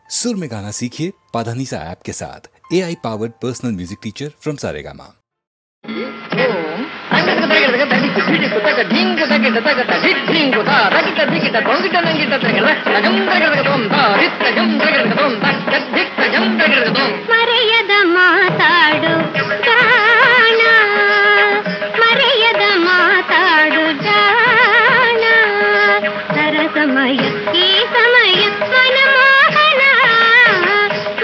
सुर में गाना सीखिए पाधानीसा ऐप के साथ AI powered personal music teacher from Saregama. ಮರೆಯದ ಮಾತಾಡು ಗಾನ ಮರೆಯದ ಮಾತಾಡು ಗಾನ ಸರಸಮಯ ಈ ಸಮಯ ಮನಮೋಹನ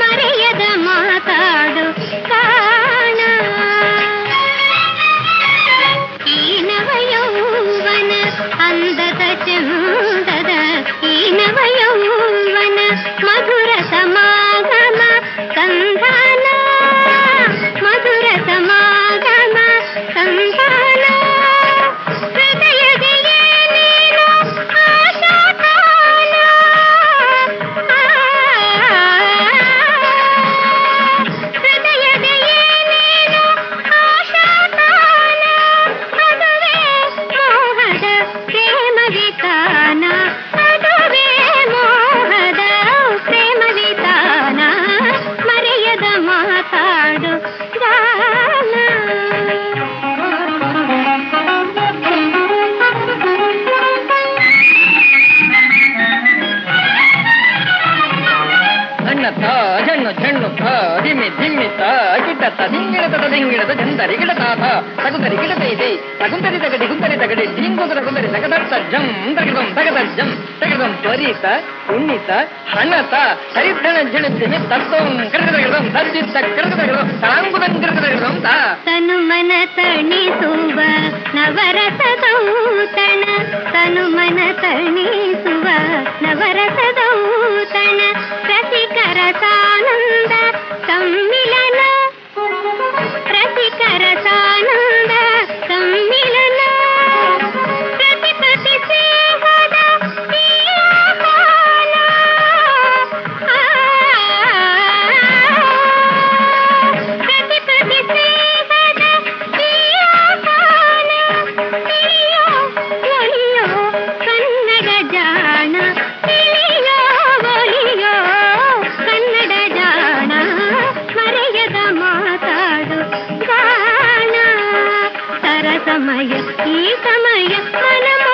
ಮರೆಯದ ಮಾತಾಡು ಗಾನ ಈ ನವಯೌವನ ಅಂದದ ಚಂದದ ಈ ನವಯೌವನ ಮಧುರ ಸಮಾಗಮ ಸಂಧಾನ ಮಧುರ ಸಮಾಗಮ ಸಂಧಾನ ಹೃದಯದೆಯೇ ನೀನು ಆಶಾಕಾಲ ಹೃದಯದೆಯೇ ನೀನು ಆಶಾಕಾಲ ಅದುವೇ ಮೋಹದ ಪ್ರೇಮ ವಿತಾನ ಅದುವೇ ಮೋಹದ ಪ್ರೇಮ ವಿತಾನ ಮರೆಯದ ಮಾತಾಡು ಗಾನ ಅಣ್ಣತ್ತ ಜಣ್ಣು ಜಣ್ಣುತ್ತ ದಿಮ್ಮಿ ದಿಮ್ಮಿತ್ತ ಗಿಡ್ಡತ್ತ ದಿಂಗಿಡತದ ದಿಂಗಿಡದ ಜಂದರಿ ಗಿಡತಾತ ತಗುಂದರಿ ಗಿಡತೈತೆ ತಗುಂದರಿ ತಗಡಿ ಗುಂದರಿ ತಗಡಿ ದಿಂಗುದರ ಗುಂದರಿ ತಗದತ್ತ ಜಂ ತಗದ ಜಂ ತಗದಂ ತ್ವರಿತ ಉಣ್ಣಿತ ಹಣ್ಣತ ಹರಿದ್ದಣ ಜಣಿಸಿಮಿ ತತ್ತೋಂ ಕರಗದಗಿಡದಂ ತದ್ದಿತ್ತ ಕರಗದಗಿಡದಂ ತಾಂಗುದಂ ಕರಗದಗಿಡದಂ ತಾ ತನು ಮನ ತಣಿಸುವ ನವರಸದೌತಣ ತನು ಮನ ತಣಿಸುವ ನವರಸದೌತಣ ರಸಿಕರ ಸಾನಂದ ಸಮ್ಮಿಲನ ರಸಿಕರ ಸಾನಂದ ಸಮ್ಮಿಲನ ಪ್ರತಿಪತಿ ಸೇವದ ಈ ಕಾಲ ಪ್ರತಿಪತಿ ಸೇವದ ಈ ಕಾಲ ತಿಳಿಯೋ ಒಲಿಯೋ ಕನ್ನಡ ಜಾಣ ತಿಳಿಯೋ ಒಲಿಯೋ ಕನ್ನಡ ಜಾಣ ಮರೆಯದ ಮಾತಾಡು ಗಾನ ಸರಸಮಯ ಈ ಸಮಯ ಮನಮೋ